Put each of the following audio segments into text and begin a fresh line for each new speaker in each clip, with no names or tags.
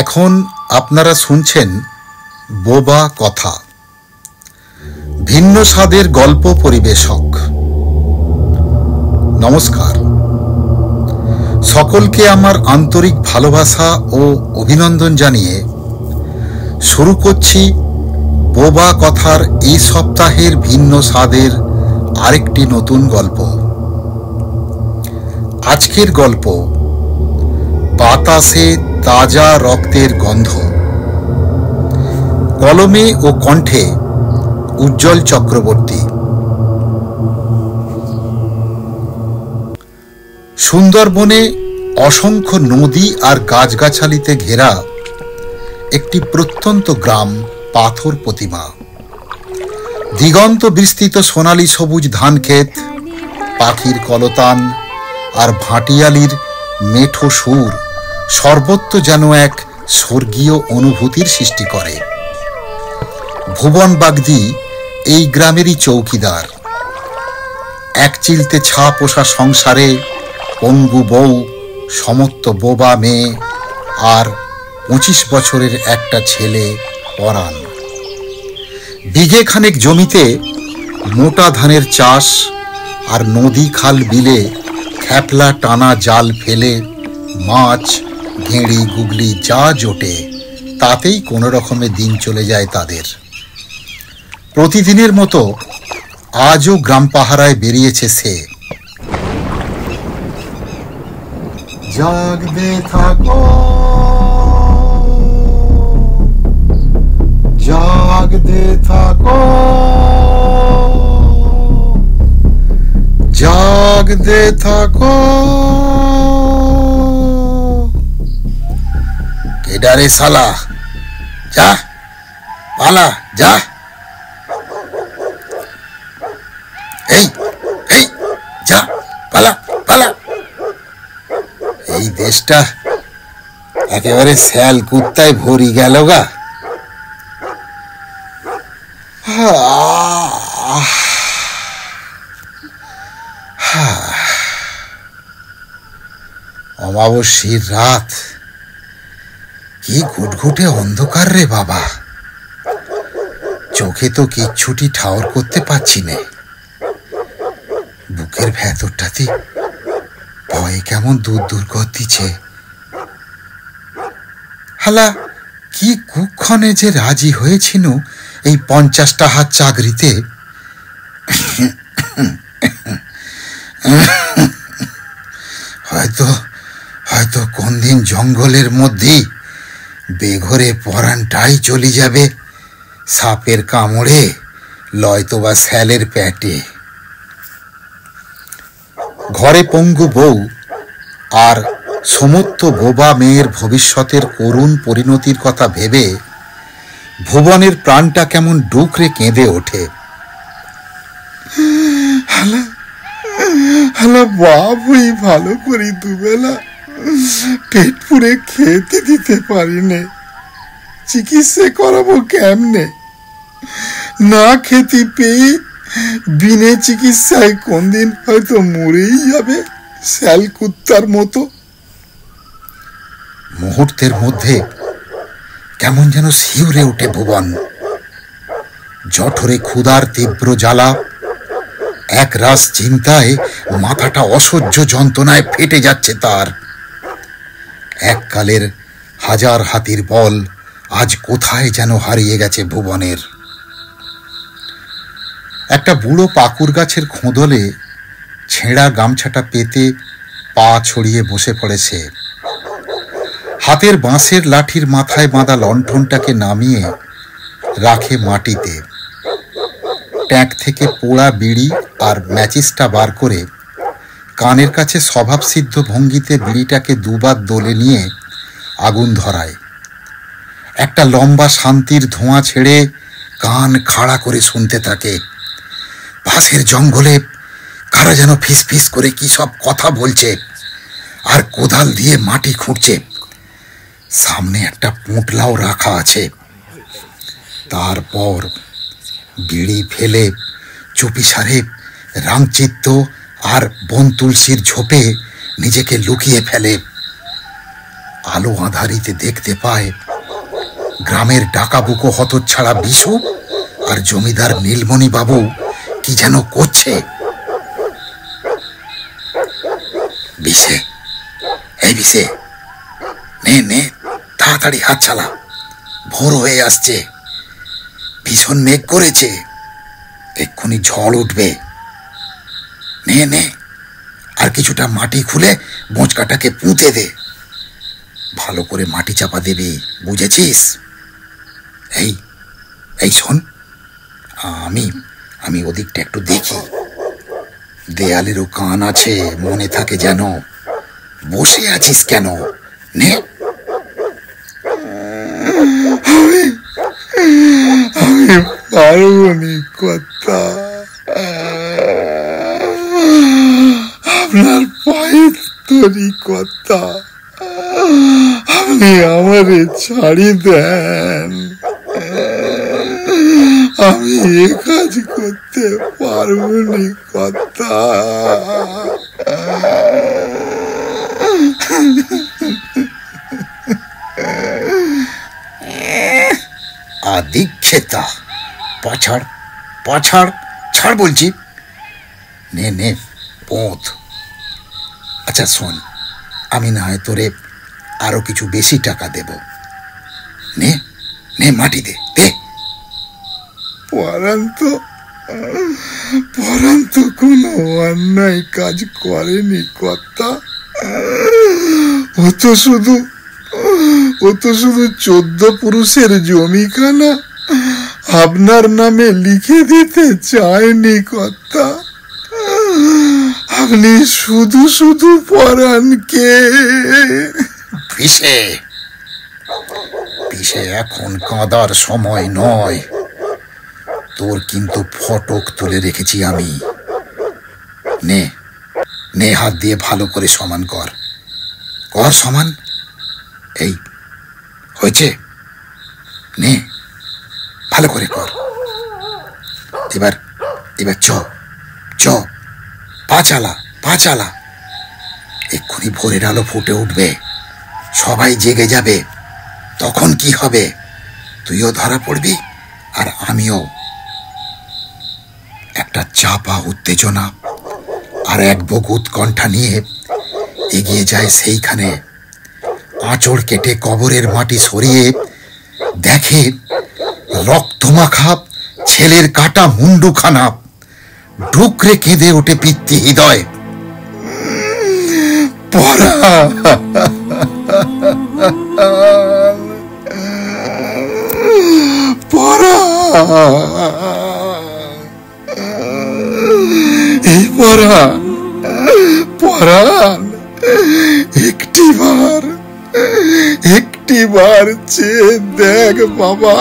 এখন আপনারা শুনছেন বোবা কথা, ভিন্ন স্বাদের গল্প পরিবেশক। নমস্কার, সকলকে আমার আন্তরিক ভালোবাসা ও অভিনন্দন জানিয়ে শুরু করছি বোবা কথার এই সপ্তাহের ভিন্ন স্বাদের আরেকটি নতুন গল্প। আজকের গল্প বাতাসে তাজা রক্তের গন্ধ। কলমে ও কণ্ঠে উজ্জ্বল চক্রবর্তী। সুন্দরবনে অসংখ্য নদী আর গাছগাছালিতে ঘেরা একটি প্রত্যন্ত গ্রাম পাথর প্রতিমা। দিগন্ত বিস্তৃত সোনালী সবুজ ধানক্ষেত, পাখির কলতান আর ভাটিয়ালির মেঠো সুর সর্বত্র যেন এক স্বর্গীয় অনুভূতির সৃষ্টি করে। ভুবন বাগদি এই গ্রামেরই চৌকিদার। এক চিলতে ছা পোষা সংসারে পঙ্গু বউ, সমস্ত বোবা মেয়ে আর 25 বছরের একটা ছেলে পরাণ। বিঘে খানেক জমিতে মোটা ধানের চাষ আর নদী খাল বিলে খ্যাপলা টানা জাল ফেলে মাছ, ঘেঁড়ি, গুগলি যা জোটে তাতেই কোনো রকমে দিন চলে যায় তাদের। প্রতিদিনের মতো আজও গ্রাম পাহারায় বেরিয়েছে সে। জাগতে থাকো, জাগতে থাকো, জাগতে থাকো। কেডারে শালা, যা পালা যা। এই এই যা পালা পালা। এই দেশটা একেবারে শ্যাল কুত্তায় ভরি গেল গা। অমাবস্যার রাত, কি ঘুটঘুটে অন্ধকার রে বাবা। চোখে তো কিচ্ছুটি ঠাউর করতে পারছি না। বুকের ভেতরটাতে ভয়ে কেমন দূর দূর করতেছে। হালা কি কুক্ষণে যে রাজি হয়েছিল এই 50 টাকার চাকরিতে। হয়তো হয়তো কোন দিন জঙ্গলের মধ্যেই বেঘরে পরানটাই চলে যাবে সাপের কামড়ে, লয়তো বা শ্যালের পেটে। ঘরে পঙ্গু বউ আর সমস্ত বোবা মেয়ের ভবিষ্যতের করুণ পরিণতির কথা ভেবে ভুবনের প্রাণটা কেমন ডুকরে কেঁদে ওঠে। হালা হালা বাবুই ভালো করি দুবেলা পেট পুরে খেতে দিতে পারি নে। চিকিৎসা করাবো কেমনে? না খেতে পেয়ে বিনে চিকিৎসায় কোন দিন হয়তো মরেই যাবে শ্যাল কুত্তার মতো। মুহূর্তের মধ্যে কেমন যেন শিউরে ওঠে ভুবন। জঠরে ক্ষুধার তীব্র জ্বালা, এক রাস চিন্তায় মাথাটা অসহ্য যন্ত্রণায় ফেটে যাচ্ছে তার। এককালের হাজার হাতির বল আজ কোথায় যেন হারিয়ে গেছে ভুবনের। একটা বুড়ো পাকুর গাছের খোঁদলে ছেঁড়া গামছাটা পেতে পা ছড়িয়ে বসে পড়েছে। হাতের বাঁশের লাঠির মাথায় বাঁধা লণ্ঠনটাকে নামিয়ে রাখে মাটিতে। ট্যাঙ্ক থেকে পোড়া বিড়ি আর ম্যাচিসটা বার করে কানের কাছে স্বভাবসিদ্ধ ভঙ্গিতে বিড়িটাকে দুবার দোলে নিয়ে আগুন ধরায়। একটা লম্বা শান্তির ধোঁয়া ছেড়ে কান খাড়া করে শুনতে থাকে। পাশের জঙ্গলে কারা যেন ফিস ফিস করে কি সব কথা বলছে আর কোদাল দিয়ে মাটি খুঁড়ছে। সামনে একটা পুঁটলাও রাখা আছে। তারপর বিড়ি ফেলে চুপিসারে রামচিত্ত আর বন তুলসীর ঝোপে নিজেকে লুকিয়ে ফেলে। আলো আঁধারিতে দেখতে পায় গ্রামের ডাকাবুকো হতচ্ছাড়া বিশু আর জমিদার নীলমণি বাবু কি যেন করছে। বিশে, এই বিশে, নে নে তাড়াতাড়ি হাত চালা, ভোর হয়ে আসছে, ভীষণ মেঘ করেছে, এক্ষুনি ঝড় উঠবে। নে নে আর কিছুটা মাটি খুলে বোঁচকাটাকে পুঁতে দে, ভালো করে মাটি চাপা দেবে, বুঝেছিস? এই এই শোন, আমি আমি ওদিকটা একটু দেখি, দেয়ালেরও কান আছে, মনে থাকে যেন। বসে আছিস কেন? নে।
আমি পারবো নি কথা, আপনার পায়ের তরি কথা, আপনি আমারে ছাড়ি দেন, আমি এ কাজ করতে পারবো নি কথা।
আদিক্ষেতা, পাছাড় পাছাড়, ছাড় বলছি। নে নে পথ। আচ্ছা শোন, আমি না হয় তোরে আরো কিছু বেশি টাকা দেব। নে নে মাটি দে দে।
পরান তো কোনো অন্যায় কাজ করেনি কথা, ও তো শুধু 14 পুরুষের জমিখানা আপনার নামে লিখে দিতে চায়নি কথা। আপনি শুধু শুধু পরানকে।
পিসে পিসে, এখন কাঁদার সময় নয়, তোর কিন্তু ফটক তুলে রেখেছি আমি। নে নে হাত দিয়ে ভালো করে সমান কর, কর সমান। এই হয়েছে, নে ভালো করে কর। এবার এবার চ চ, পা চালা পা চালা। এক্ষুনি ভোরের আলো ফুটে উঠবে, সবাই জেগে যাবে, তখন কি হবে? তুইও ধরা পড়বি আর আমিও। একটা চাপা উত্তেজনা আর এক বুক উৎকণ্ঠা নিয়ে এগিয়ে যায় সেইখানে। আঁচড় কেটে কবরের মাটি সরিয়ে দেখে রক্তমাখা ছেলের কাটা মুন্ডুখানা। ডুকরে কেঁদে ওঠে পিতৃ হৃদয়।
পরান, এই পরান, একটিবার চেয়ে দেখ বাবা,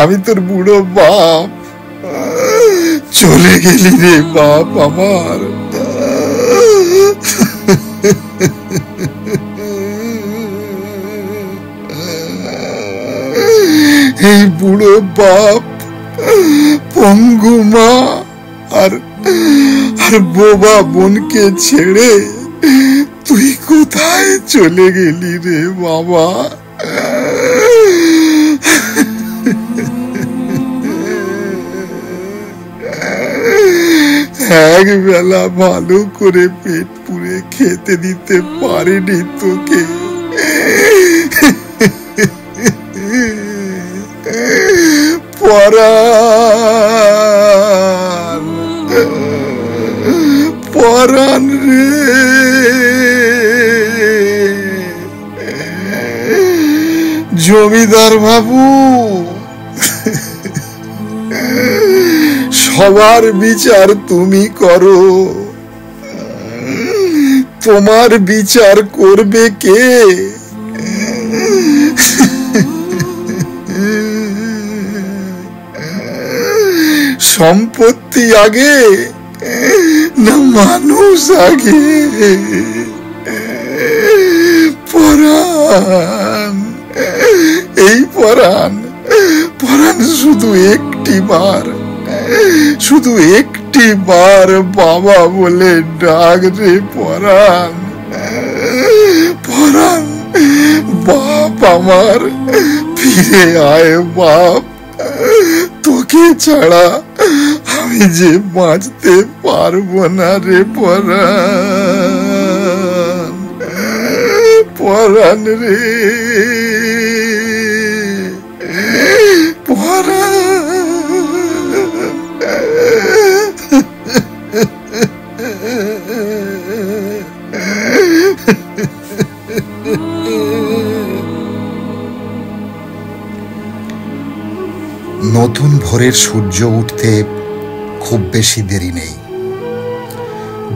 আমি তোর বুড়ো বাপ। চলে গেলি রে বাপ আমার। এই বুড়ো বাপ, পঙ্গু মা আর বোবা বোনকে ছেড়ে তুই কোথায় চলে গেলি রে বাবা? এক বেলা ভালো করে পেট পুরে খেতে দিতে পারিনি তোকে। পরান রে, জমিদার বাবু, সবার বিচার তুমি করো, তোমার বিচার করবে কে? সম্পত্তি আগে না মানুষ আগে? পরান, এই পরান শুধু একটি বার একটি বার বাবা বলে ডাক রে পরাণ, পরাণ বাপ আমার, ফিরে আয় বাপ, তোকে ছাড়া আমি যে বাঁচতে পারবো না রে পরাণ, পরাণ রে পরাণ।
নতুন ভোরের সূর্য উঠতে খুব বেশি দেরি নেই।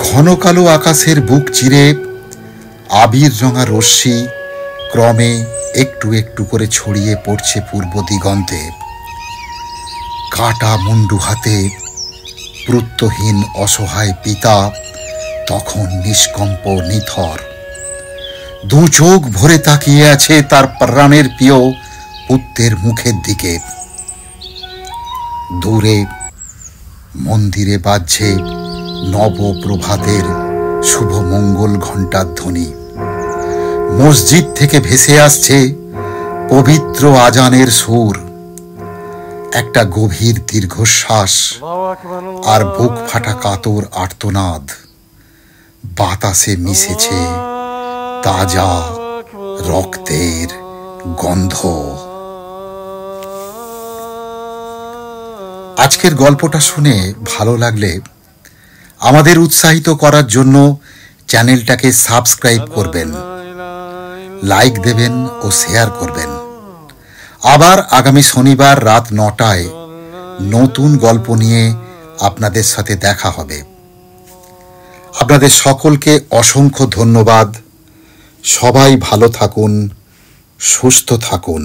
ঘন কালো আকাশের বুক চিরে আবির রঙা রশ্মি ক্রমে একটু একটু করে ছড়িয়ে পড়ছে পূর্ব দিগন্তে। কাটা মুন্ডু হাতে প্রত্যহীন অসহায় পিতা তখন নিষ্কম্প নিথর, দু চোখ ভরে তাকিয়ে আছে তার প্রাণের প্রিয় পুত্রের মুখের দিকে। দূরে মন্দিরে বাজছে নবপ্রভাতের শুভ মঙ্গল ঘণ্টার ধ্বনি। মসজিদ থেকে ভেসে আসছে পবিত্র আজানের সুর। একটা গভীর দীর্ঘশ্বাস আর বুক ফাটা কাতর আর্তনাদ। বাতাসে মিশেছে তাজা রক্তের গন্ধ। আজকের গল্পটা শুনে ভালো লাগলে আমাদের উৎসাহিত করার জন্য চ্যানেলটাকে সাবস্ক্রাইব করবেন, লাইক দেবেন ও শেয়ার করবেন। আবার আগামী শনিবার রাত 9টায় নতুন গল্প নিয়ে আপনাদের সাথে দেখা হবে। আপনাদের সকলকে অসংখ্য ধন্যবাদ। সবাই ভালো থাকুন, সুস্থ থাকুন।